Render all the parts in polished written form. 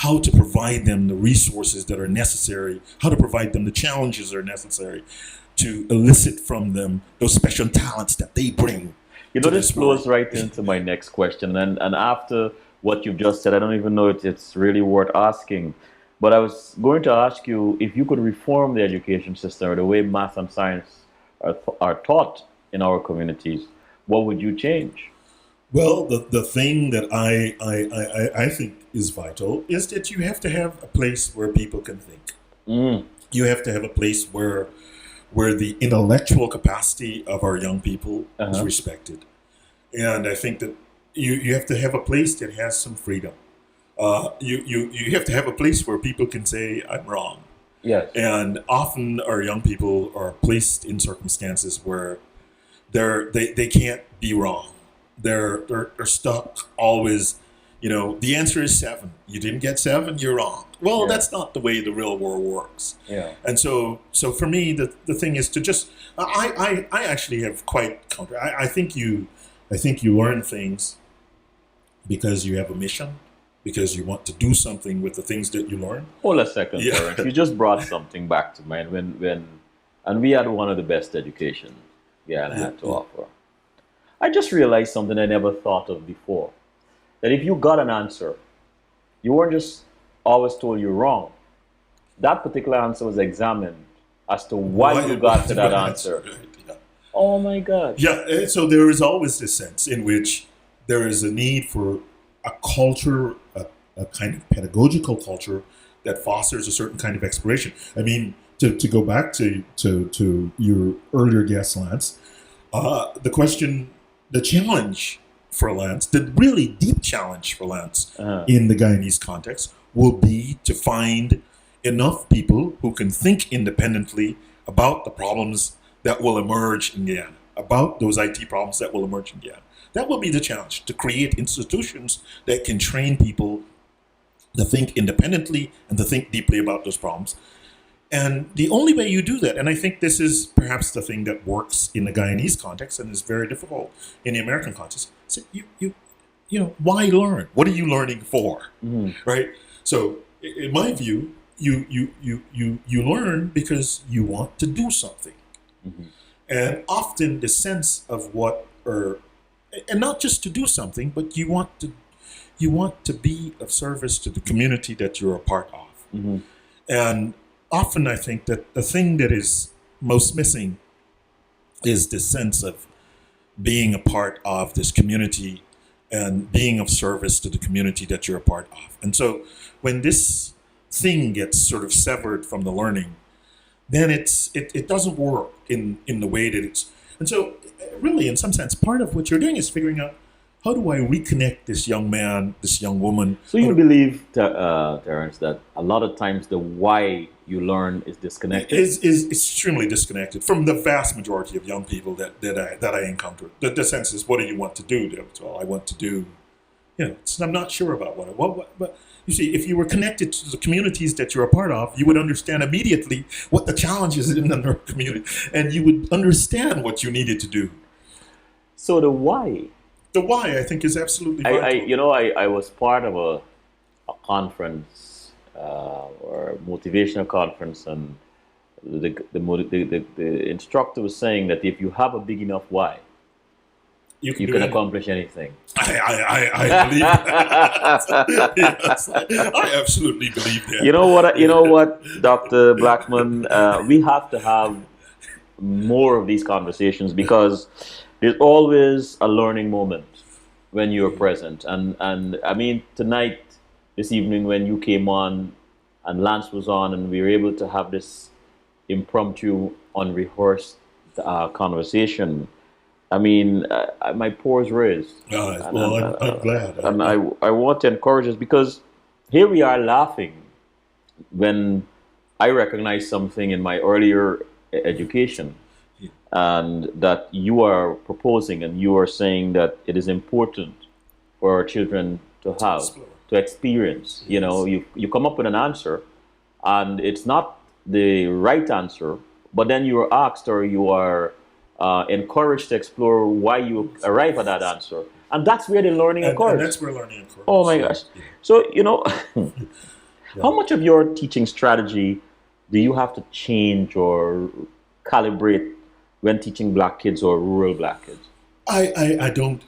how to provide them the resources that are necessary, how to provide them the challenges that are necessary to elicit from them those special talents that they bring You to know, this this flows world. right into my next question. And after what you've just said, I don't even know if it's really worth asking. But I was going to ask you if you could reform the education system or the way math and science are taught in our communities, what would you change? Well, the thing that I think is vital is that you have to have a place where people can think. Mm, You have to have a place where the intellectual capacity of our young people is uh-huh. respected. And I think that you have to have a place that has some freedom. You have to have a place where people can say, I'm wrong. Yes. And often our young people are placed in circumstances where they can't be wrong. They're stuck always. The answer is seven. You didn't get seven, you're wrong. Well, Yeah. that's not the way the real world works. Yeah. And so for me, the thing is to just I actually have quite counter. I think you learn things because you have a mission, because you want to do something with the things that you learn. Hold a second, Yeah. Terrence. You just brought something back to mind and we had one of the best educations Guyana Yeah, had to yeah. offer. I just realized something I never thought of before. That if you got an answer, you weren't just always told you're wrong. That particular answer was examined as to why Why, you why got to do I that answer? answer. Right? Yeah. Oh my God. Yeah, and so there is always this sense in which there is a need for a culture, a kind of pedagogical culture that fosters a certain kind of exploration. I mean, to go back to your earlier guest, Lance, the question, the challenge for Lance, the really deep challenge for Lance Uh-huh. in the Guyanese context will be to find enough people who can think independently about the problems that will emerge in Guyana, about those IT problems that will emerge in Guyana. That will be the challenge, to create institutions that can train people to think independently and to think deeply about those problems. And the only way you do that, and I think this is perhaps the thing that works in the Guyanese context and is very difficult in the American context, is why learn? What are you learning for? Mhm. Right? So, in my view, you learn because you want to do something. Mhm. And often the sense of and not just to do something, but you want to be of service to the community that you're a part of. Mhm. And often I think that the thing that is most missing is this sense of being a part of this community and being of service to the community that you're a part of. And so when this thing gets sort of severed from the learning, then it doesn't work in the way that it's. And so really, in some sense, part of what you're doing is figuring out, how do I reconnect this young man, this young woman? So you believe, Terrence, that a lot of times the why you learn is disconnected? Is extremely disconnected from the vast majority of young people that I encounter. The sense is, what do you want to do? Well, I want to do, I'm not sure about but you see, if you were connected to the communities that you're a part of, you would understand immediately what the challenges in the community, and you would understand what you needed to do. So the why. The why, I think, is absolutely I vital. I was part of a conference or a motivational conference, and the instructor was saying that if you have a big enough why, You can you do can anything. accomplish anything. I believe that. Yes, I absolutely believe You know what? You that. know what, Dr. Blackman? We have to have more of these conversations because there's always a learning moment when you're present. And I mean, tonight, this evening, when you came on and Lance was on, and we were able to have this impromptu, unrehearsed conversation. I mean, my pores raised, and Well, I'm glad. I want to encourage us because here we are laughing when I recognize something in my earlier education and that you are proposing and you are saying that it is important for our children to To have, explore. to experience. You know, Yes. you come up with an answer and it's not the right answer, but then you are asked or you are encouraged to explore why you arrive at that answer. And that's where the learning occurs. And that's where learning occurs. Oh my gosh. Yeah. So, Yeah. how much of your teaching strategy do you have to change or calibrate when teaching black kids or rural black kids? I don't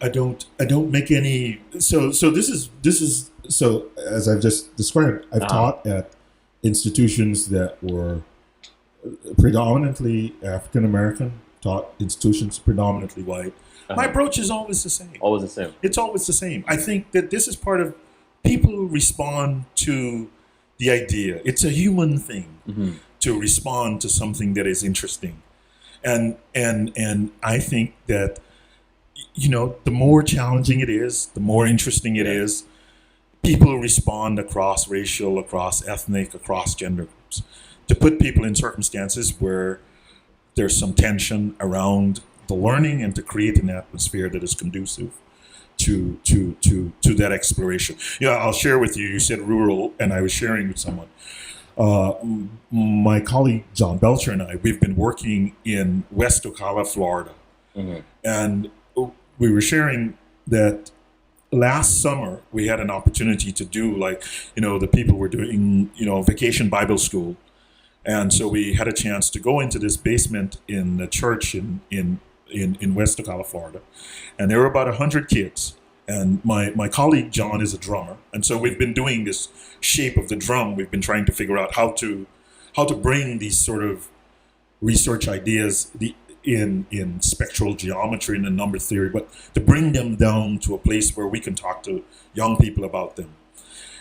make any. So this is so as I've just described. I've taught at institutions that were predominantly African American, taught institutions predominantly white. My approach is always the same. Always the same. It's always the same. I think that this is part of people respond to the idea. It's a human thing to respond to something that is interesting, and I think that the more challenging it is, the more interesting it is. People respond across racial, across ethnic, across gender groups. To put people in circumstances where there's some tension around the learning and to create an atmosphere that is conducive to that exploration. I'll share with you. You said rural, and I was sharing with someone. My colleague John Belcher and I, we've been working in West Ocala, Florida, and we were sharing that last summer we had an opportunity to do the people were doing vacation Bible school, and so we had a chance to go into this basement in the church in West Ocala, Florida, and there were about 100 kids. And my colleague John is a drummer, and so we've been doing this shape of the drum. We've been trying to figure out how to bring these sort of research ideas in spectral geometry and in number theory, but to bring them down to a place where we can talk to young people about them.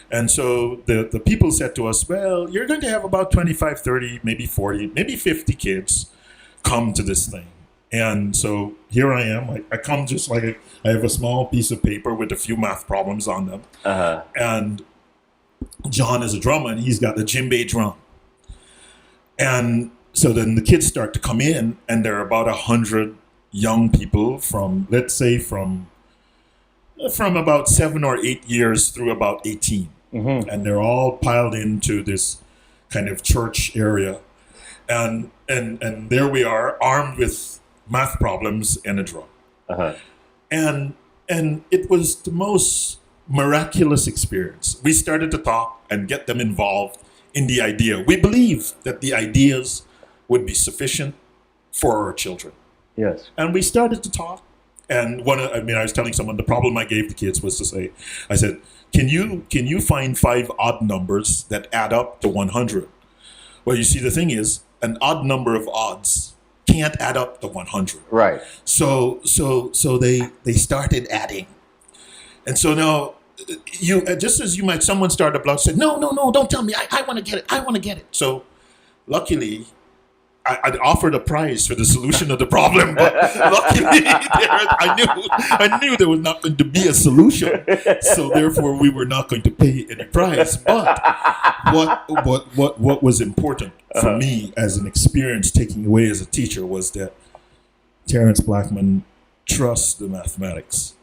And so the people said to us, well, you're going to have about 25, 30, maybe 40, maybe 50 kids come to this thing. And so here I am. I come just like I have a small piece of paper with a few math problems on them. And John is a drummer, and he's got the djembe drum. And so then the kids start to come in, and there are about 100 young people from about 7 or 8 years through about 18. And they're all piled into this kind of church area. And there we are, armed with math problems and a drum. And it was the most miraculous experience. We started to talk and get them involved in the idea. We believed that the ideas would be sufficient for our children. Yes. And we started to talk. And I was telling someone the problem I gave the kids was to say, I said, can you find 5 odd numbers that add up to 100? Well, you see, the thing is, an odd number of odds can't add up to 100. Right. So they started adding. And so now, just as someone started a blog, said, no, don't tell me. I want to get it. So luckily, I'd offered a prize for the solution of the problem, but luckily I knew there was not going to be a solution, so therefore we were not going to pay any prize. But what was important for me as an experience taking away as a teacher was that Terrence Blackman trusts the mathematics,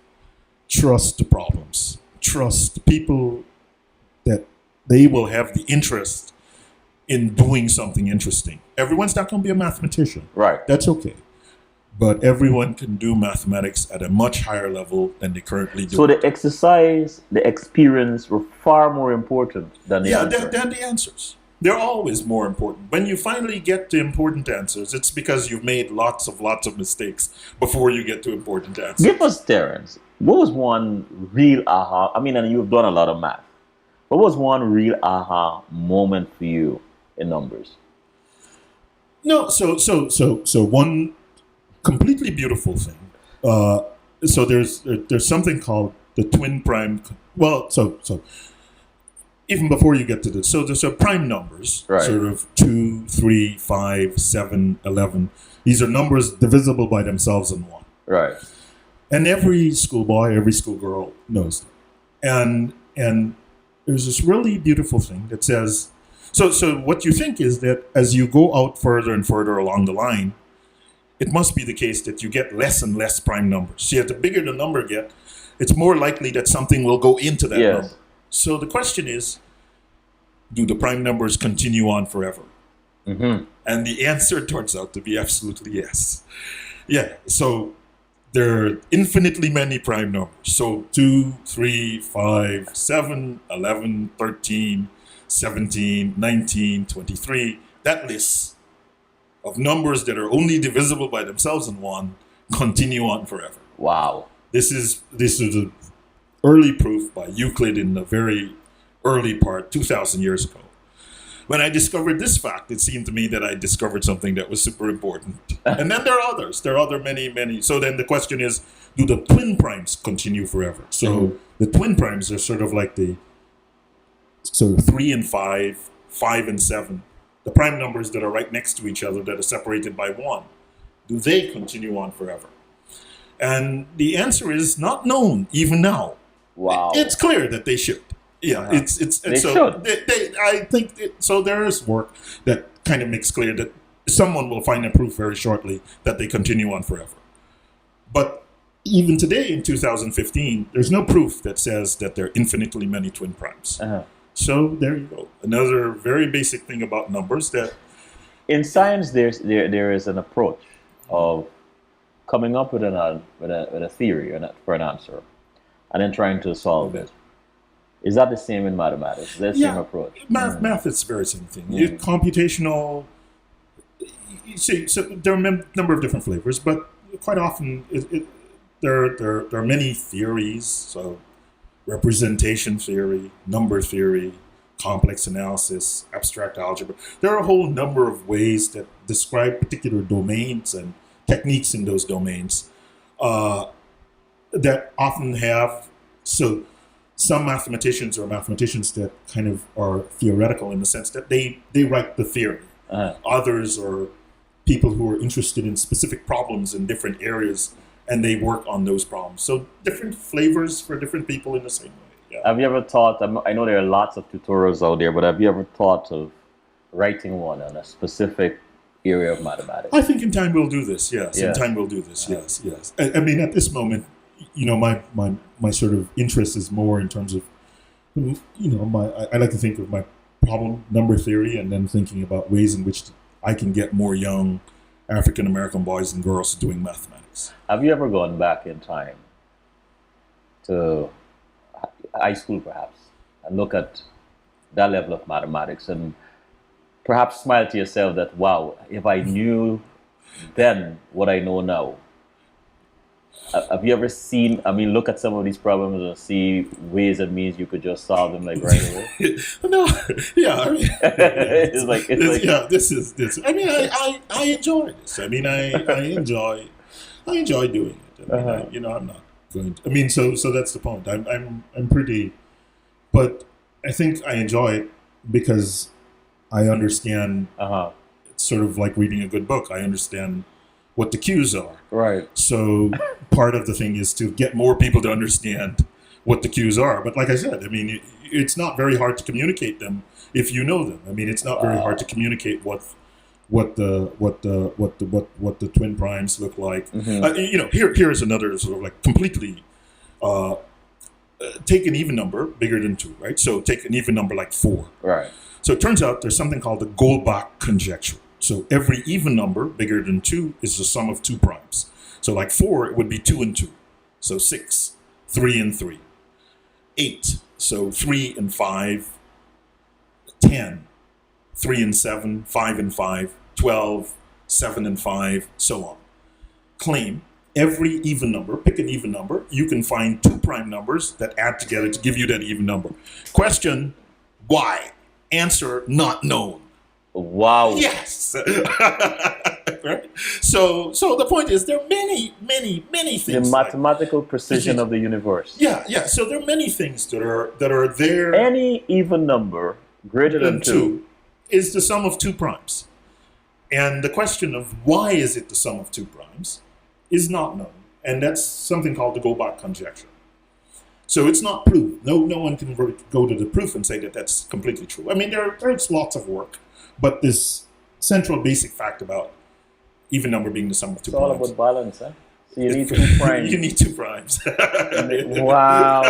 trust the problems, trust the people that they will have the interest in doing something interesting. Everyone's not going to be a mathematician. Right. That's okay. But everyone can do mathematics at a much higher level than they currently do. So the exercise, the experience were far more important than the answer. Than the answers. They're always more important. When you finally get to important answers, it's because you've made lots of mistakes before you get to important answers. Give us, Terrence, what was one real aha? I mean, and you've done a lot of math. What was one real aha moment for you in numbers? No, so one completely beautiful thing. So there's something called the twin prime. Well, so even before you get to this, so there's prime numbers, right. Sort of 2, 3, 5, 7, 11. These are numbers divisible by themselves in 1. Right. And every schoolboy, every schoolgirl knows them. And there's this really beautiful thing that says, so what you think is that as you go out further and further along the line, it must be the case that you get less and less prime numbers. So the bigger the number get, it's more likely that something will go into that number. So the question is, do the prime numbers continue on forever? And the answer turns out to be absolutely yes. Yeah. So there are infinitely many prime numbers. So 2, 3, 5, 7, 11, 13, 17, 19, 23. That list of numbers that are only divisible by themselves in one continue on forever. Wow. This is a early proof by Euclid in the very early part, 2,000 years ago. When I discovered this fact, it seemed to me that I discovered something that was super important. And then there are others. There are other many, many. So then the question is, do the twin primes continue forever? So the twin primes are sort of like so 3 and 5, 5 and 7. The prime numbers that are right next to each other that are separated by 1. Do they continue on forever? And the answer is not known even now. Wow. It's clear that they should. Yeah, it's They so should. I think so. There is work that kind of makes clear that someone will find a proof very shortly that they continue on forever. But even today in 2015, there's no proof that says that there are infinitely many twin primes. So there you go. Another very basic thing about numbers that In science, there is an approach of coming up with a theory for an answer, and then trying to solve it. Is that the same in mathematics? Is that the same approach? Math is the very same thing. Computational. You see, so there are a number of different flavors, but quite often there are many theories. So representation theory, number theory, complex analysis, abstract algebra. There are a whole number of ways that describe particular domains and techniques in those domains that often have some mathematicians that kind of are theoretical in the sense that they write the theory. Others are people who are interested in specific problems in different areas and they work on those problems. So different flavors for different people in the same way. Yeah. Have you ever thought, I know there are lots of tutorials out there, but have you ever thought of writing one on a specific area of mathematics? I think in time we'll do this, yes. In time we'll do this, yes. I mean, at this moment, my sort of interest is more in terms of, I like to think of my problem number theory and then thinking about ways in which I can get more young African-American boys and girls doing mathematics. Have you ever gone back in time to high school, perhaps, and look at that level of mathematics and perhaps smile to yourself that, wow, if I knew then what I know now? Have you ever seen, look at some of these problems and see ways and means you could just solve them like right away? No, yeah, I mean, it's like this. I mean, I enjoy this. I mean, I enjoy doing it. I mean, I'm not going to. I mean, so that's the point. I'm pretty, but I think I enjoy it because I understand. It's sort of like reading a good book. I understand what the cues are. Right. So part of the thing is to get more people to understand what the cues are. But like I said, I mean, it's not very hard to communicate them if you know them. I mean, it's not very hard to communicate what the twin primes look like. Here's another sort of like completely take an even number bigger than 2, right? So take an even number like 4. Right. So it turns out there's something called the Goldbach conjecture. So every even number bigger than 2 is the sum of 2 primes. So like 4, it would be 2 and 2. So 6, 3 and 3. 8, so 3 and 5. 10, 3 and 7, 5 and 5. 12, 7 and 5, so on. Claim every even number, pick an even number. You can find 2 prime numbers that add together to give you that even number. Question, why? Answer, not known. Wow. Yes. Right? So the point is there are many things. The mathematical precision of the universe. Yeah. So there are many things that are there. Any even number greater than 2 is the sum of 2 primes. And the question of why is it the sum of 2 primes is not known. And that's something called the Goldbach conjecture. So it's not proved. No one can go to the proof and say that that's completely true. I mean, there's lots of work. But this central basic fact about even number being the sum of 2 primes. It's all about balance, huh? So you need 2 primes. You need 2 primes. Wow.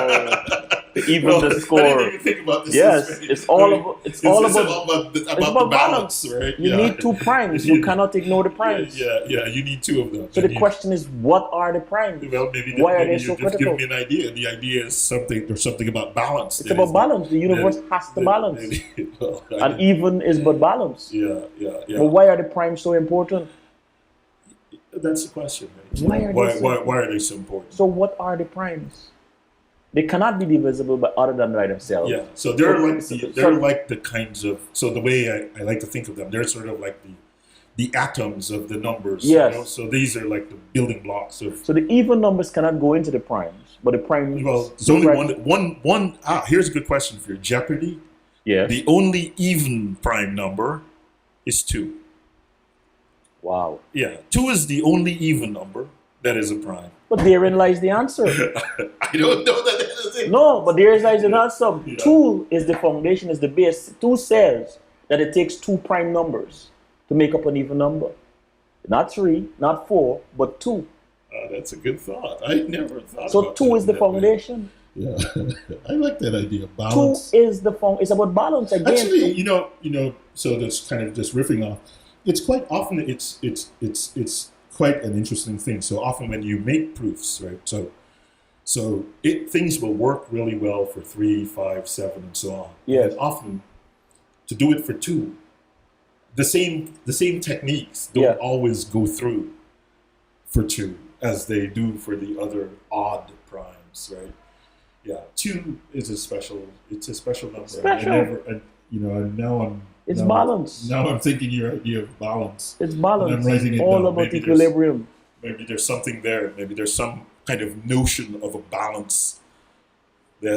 even the I score. didn't even think about this. Yes, it's all about It's about the balance, right? You need two primes. You cannot ignore the primes. Yeah. You need two of them. So the question is, what are the primes? Well, Why are they maybe so you're just critical? giving me an idea. The idea is there's something about balance. It's about balance. The universe has to balance. And even is but balance. Yeah. But why are the primes so important? That's the question, right? Why are they so important? So what are the primes? They cannot be divisible by other than by themselves. Yeah. So they're like the kinds of, so the way I like to think of them, they're sort of like the atoms of the numbers. Yes. You know? So these are like the building blocks of. So the even numbers cannot go into the primes, but the primes. Well, there's only one. Here's a good question for you. Jeopardy. Yeah. The only even prime number is 2. Wow. Yeah, 2 is the only even number that is a prime. But therein lies the answer. I don't know that. No, but there lies the answer. Yeah. 2 is the foundation, is the base. 2 says that it takes 2 prime numbers to make up an even number. Not 3, not 4, but 2. That's a good thought. I never thought. So 2 is the foundation. Yeah, I like that idea. Balance. 2 is the It's about balance again. Actually, you know. So that's kind of just riffing off. It's quite often it's quite an interesting thing. So often when you make proofs, right? So things will work really well for 3, 5, 7, and so on. Yes. And often to do it for 2, the same techniques don't always go through for 2 as they do for the other odd primes, right? Yeah, 2 is a special number. Special. It's balance. Now I'm thinking your idea of balance. It's balance. And I'm writing it all down. about equilibrium. Maybe there's something there. Maybe there's some kind of notion of a balance.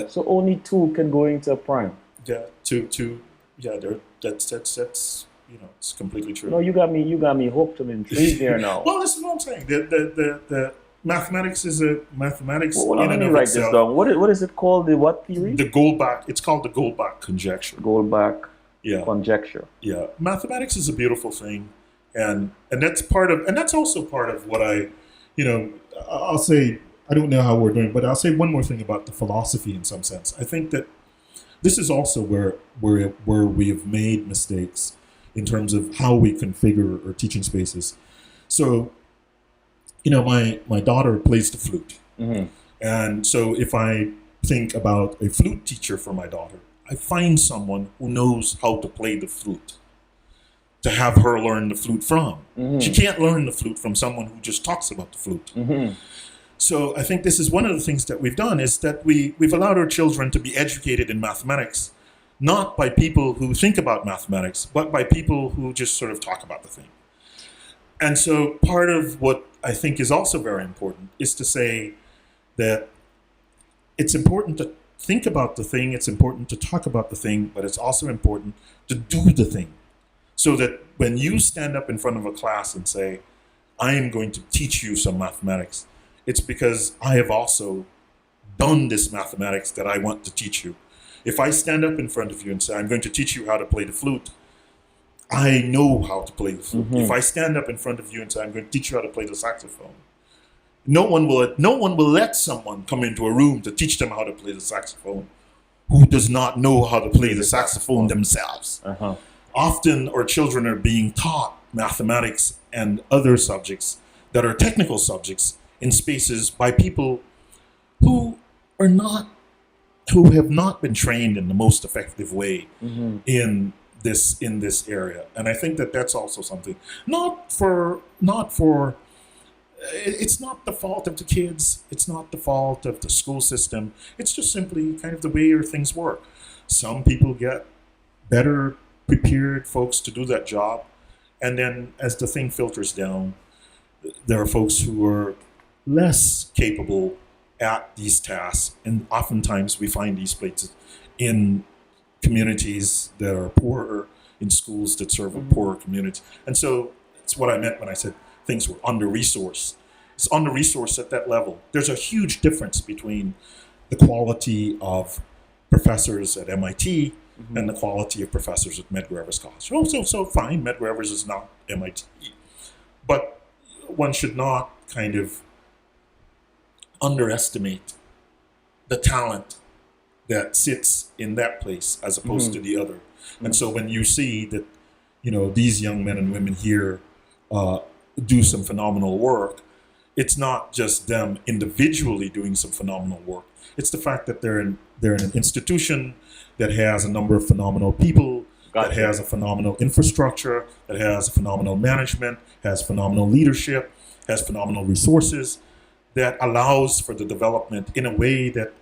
So only 2 can go into a prime. Yeah, 2. Yeah, that's it's completely true. No, you got me hooked and intrigued there now. Well, this is what I'm saying. The mathematics is a mathematics. Well, let me write this down. What is it called? The what theory? The Goldbach. It's called the Goldbach conjecture. Goldbach conjecture. Yeah, mathematics is a beautiful thing, and that's also part of what I'll say. I don't know how we're doing, but I'll say one more thing about the philosophy in some sense. I think that this is also where we have made mistakes in terms of how we configure our teaching spaces. So, my daughter plays the flute. Mm-hmm. And so if I think about a flute teacher for my daughter, I find someone who knows how to play the flute to have her learn the flute from. Mm-hmm. She can't learn the flute from someone who just talks about the flute. Mm-hmm. So I think this is one of the things that we've done, is that we've allowed our children to be educated in mathematics, not by people who think about mathematics, but by people who just sort of talk about the thing. And so part of what I think is also very important is to say that it's important to think about the thing, it's important to talk about the thing, but it's also important to do the thing. So that when you stand up in front of a class and say, I am going to teach you some mathematics, it's because I have also done this mathematics that I want to teach you. If I stand up in front of you and say, I'm going to teach you how to play the flute, I know how to play the flute. Mm-hmm. If I stand up in front of you and say, I'm going to teach you how to play the saxophone, no one will let someone come into a room to teach them how to play the saxophone who does not know how to play the saxophone themselves. Uh-huh. Often our children are being taught mathematics and other subjects that are technical subjects in spaces by people who have not been trained in the most effective way Mm-hmm. in this area. And I think that that's also something it's not the fault of the kids, it's not the fault of the school system, it's just simply kind of the way things work. Some people get better prepared folks to do that job, and then as the thing filters down, there are folks who are less capable at these tasks, and oftentimes we find these places in communities that are poorer, in schools that serve a poorer community. And so that's what I meant when I said things were under-resourced. It's under-resourced at that level. There's a huge difference between the quality of professors at MIT Mm-hmm. and the quality of professors at Medgar Evers College. So fine, Medgar Evers is not MIT. But one should not kind of underestimate the talent that sits in that place as opposed to the other. And so when you see that, these young men and women here do some phenomenal work, it's not just them individually doing some phenomenal work. It's the fact that they're in an institution that has a number of phenomenal people, that has a phenomenal infrastructure, that has phenomenal management, has phenomenal leadership, has phenomenal resources that allows for the development in a way that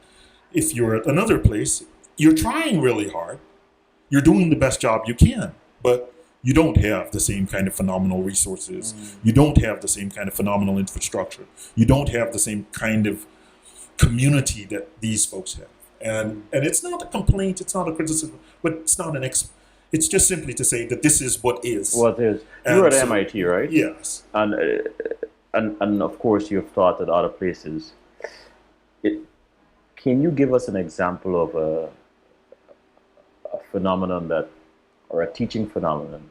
if you're at another place, you're trying really hard, you're doing the best job you can, but you don't have the same kind of phenomenal resources. You don't have the same kind of phenomenal infrastructure. You don't have the same kind of community that these folks have. And it's not a complaint, it's not a criticism, but it's not it's just simply to say that this is what is. What is. You were at MIT, right? Yes. And of course you've taught at other places. Can you give us an example of a phenomenon or a teaching phenomenon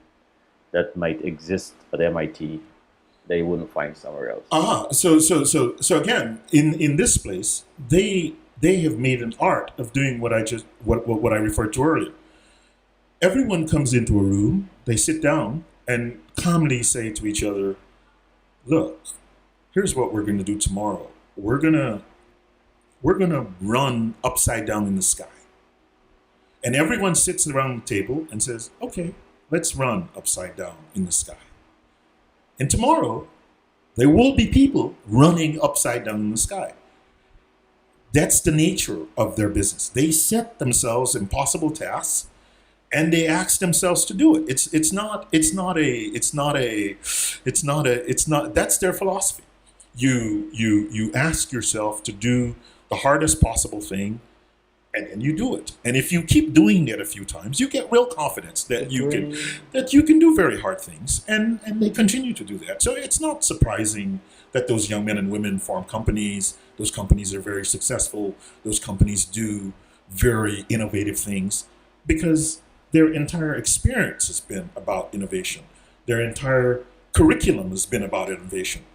that might exist at MIT that you wouldn't find somewhere else? So again, in this place, they have made an art of doing what I referred to earlier. Everyone comes into a room, they sit down and calmly say to each other, look, here's what we're going to do tomorrow. We're gonna run upside down in the sky. And everyone sits around the table and says, okay, let's run upside down in the sky. And tomorrow, there will be people running upside down in the sky. That's the nature of their business. They set themselves impossible tasks and they ask themselves to do it. That's their philosophy. You ask yourself to do the hardest possible thing, and you do it. And if you keep doing that a few times, you get real confidence that you can do very hard things, and they continue to do that. So it's not surprising that those young men and women form companies. Those companies are very successful. Those companies do very innovative things because their entire experience has been about innovation. Their entire curriculum has been about innovation.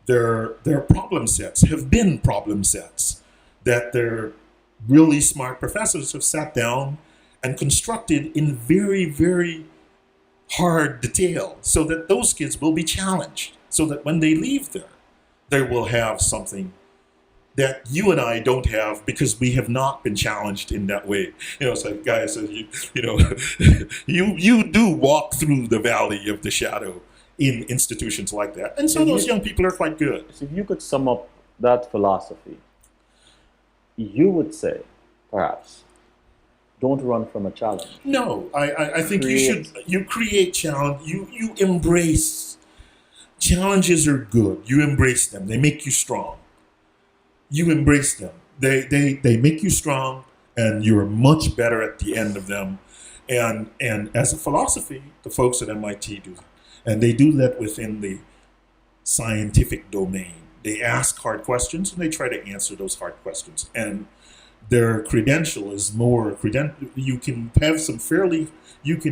Their problem sets have been problem sets that their really smart professors have sat down and constructed in very, very hard detail so that those kids will be challenged, so that when they leave there, they will have something that you and I don't have because we have not been challenged in that way. It's like guys, you do walk through the valley of the shadow in institutions like that. And so those young people are quite good. So if you could sum up that philosophy, you would say, perhaps, don't run from a challenge. No, I think you create challenge, you embrace. Challenges are good. You embrace them. They make you strong. You embrace them. They make you strong, and you're much better at the end of them. And as a philosophy, the folks at MIT do that. And they do that within the scientific domain. They ask hard questions, and they try to answer those hard questions. And their credential is more you can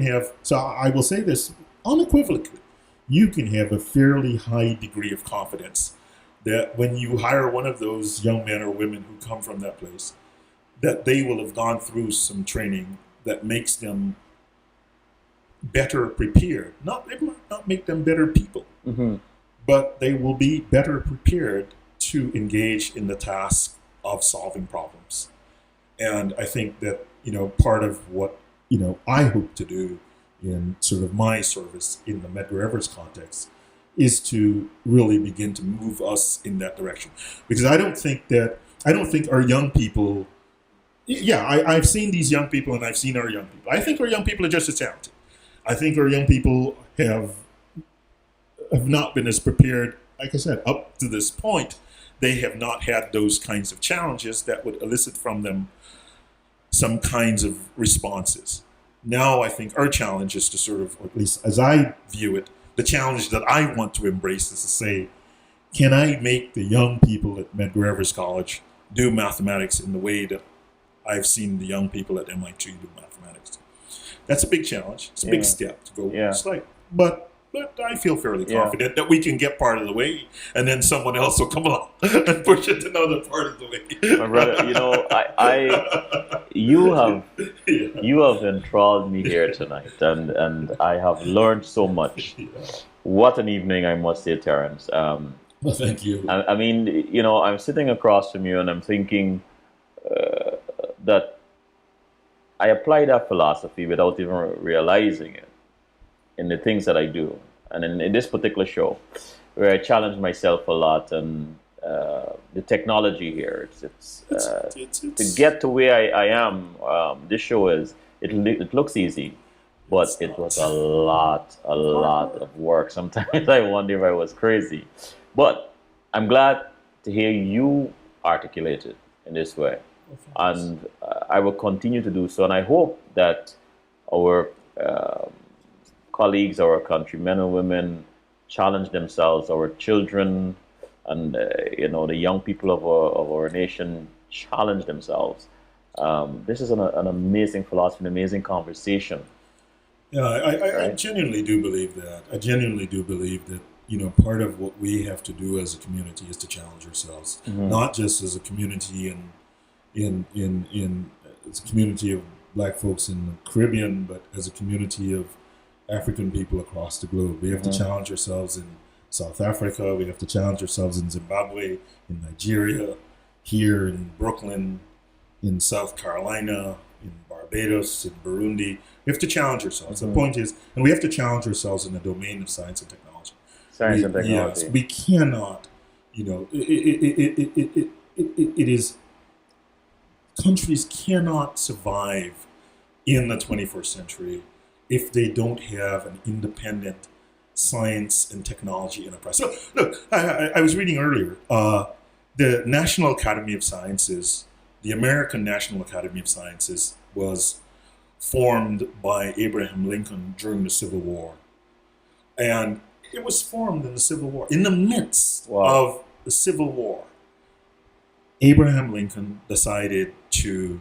have so I will say this unequivocally, you can have a fairly high degree of confidence that when you hire one of those young men or women who come from that place, that they will have gone through some training that makes them better prepared. It might not make them better people, but they will be better prepared to engage in the task of solving problems. And I think that, part of what, I hope to do in sort of my service in the Medgar Evers context is to really begin to move us in that direction. Because I don't think our young people, I've seen these young people and I've seen our young people. I think our young people are just as talented. I think our young people have not been as prepared. Like I said, up to this point, they have not had those kinds of challenges that would elicit from them some kinds of responses. Now I think our challenge is to sort of, at least as I view it, the challenge that I want to embrace is to say, can I make the young people at Medgar Evers College do mathematics in the way that I've seen the young people at MIT do mathematics? That's a big challenge. It's a big step to go. Yeah. But I feel fairly Yeah. confident that we can get part of the way, and then someone else will come along and push it to another part of the way. My brother, you have Yeah. you have enthralled me here tonight, and I have learned so much. Yeah. What an evening, I must say, Terrence. Well, thank you. I mean, I'm sitting across from you, and I'm thinking that I apply that philosophy without even realizing it in the things that I do, and in this particular show, where I challenge myself a lot, and the technology here, to get to where I am. This show it looks easy, but it was a lot of work. Sometimes I wonder if I was crazy, but I'm glad to hear you articulate it in this way, and I will continue to do so. And I hope that our colleagues, our countrymen and women, challenge themselves, our children, and the young people of our nation challenge themselves. This is an amazing philosophy, an amazing conversation. Yeah, I Right? genuinely do believe that. I genuinely do believe that, part of what we have to do as a community is to challenge ourselves, not just as a community in as a community of Black folks in the Caribbean, but as a community of African people across the globe. We have to challenge ourselves in South Africa. We have to challenge ourselves in Zimbabwe, in Nigeria, here in Brooklyn, in South Carolina, in Barbados, in Burundi. We have to challenge ourselves. The point is, and we have to challenge ourselves in the domain of science and technology. Science and technology. Yes, we cannot, it is, countries cannot survive in the 21st century if they don't have an independent science and technology enterprise. So, look, I was reading earlier, the National Academy of Sciences, the American National Academy of Sciences, was formed by Abraham Lincoln during the Civil War. And it was formed in the Civil War. In the midst of the Civil War, Abraham Lincoln decided to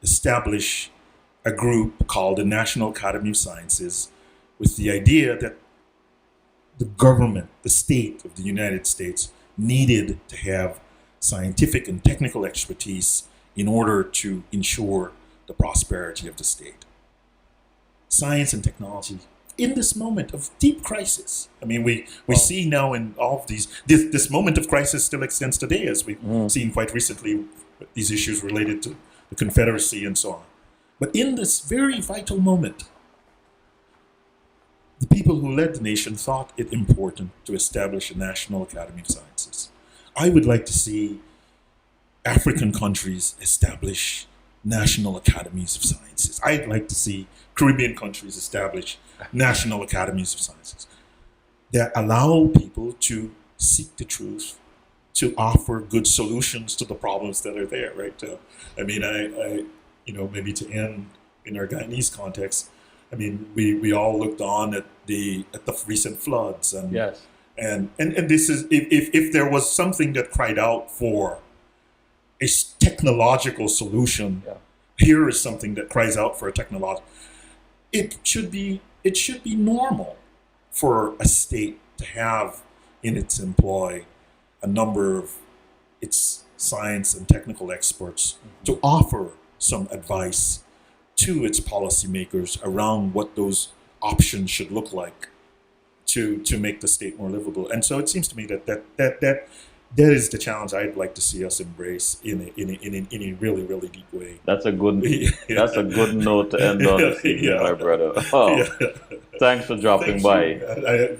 establish a group called the National Academy of Sciences with the idea that the government, the state of the United States, needed to have scientific and technical expertise in order to ensure the prosperity of the state. Science and technology, in this moment of deep crisis. I mean, we see now in all of this moment of crisis still extends today, as we've seen quite recently, these issues related to the Confederacy and so on. But in this very vital moment, the people who led the nation thought it important to establish a National Academy of Sciences. I would like to see African countries establish national academies of sciences. I'd like to see Caribbean countries establish national academies of sciences that allow people to seek the truth, to offer good solutions to the problems that are there, right? I mean, I maybe to end in our Guyanese context, I mean, we all looked on at the recent floods, and Yes. and this is, if there was something that cried out for a technological solution, here is something that cries out for a technological. It should be normal for a state to have in its employ a number of its science and technical experts to offer some advice to its policymakers around what those options should look like to make the state more livable. And so it seems to me that is the challenge I'd like to see us embrace in a really, really deep way. That's a good that's a good note to end on this evening, my brother. Oh, thanks for dropping by.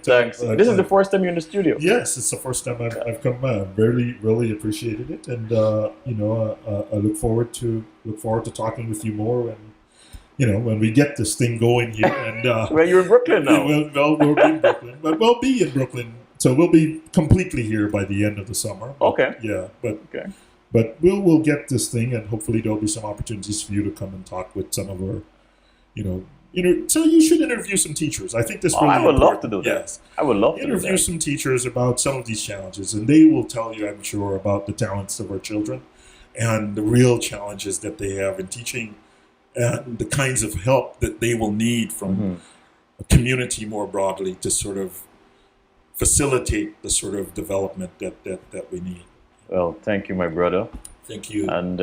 Thanks. This is the first time you're in the studio. Yes, it's the first time I've come by. I really appreciated it, and I look forward to talking with you more when we get this thing going here. And well, you're in Brooklyn now. We'll be in Brooklyn, but we'll be in Brooklyn. So we'll be completely here by the end of the summer. Okay. Yeah, Okay. but we'll get this thing, and hopefully there'll be some opportunities for you to come and talk with some of our, so you should interview some teachers. I think this really I would important. love to do that. Yes. I would love to do Interview that. some teachers about some of these challenges, and they will tell you, I'm sure, about the talents of our children and the real challenges that they have in teaching and the kinds of help that they will need from community more broadly to sort of facilitate the sort of development that we need. Well, thank you, my brother. Thank you. And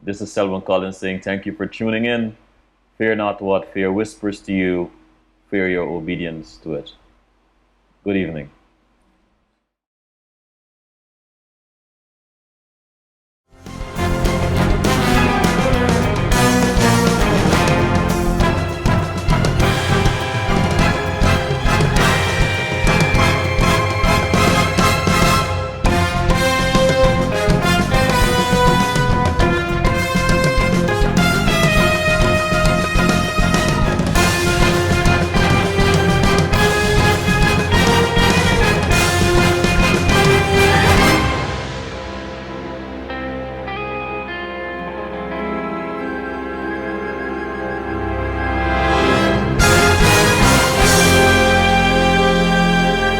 this is Selwyn Collins saying thank you for tuning in. Fear not what fear whispers to you, fear your obedience to it. Good evening.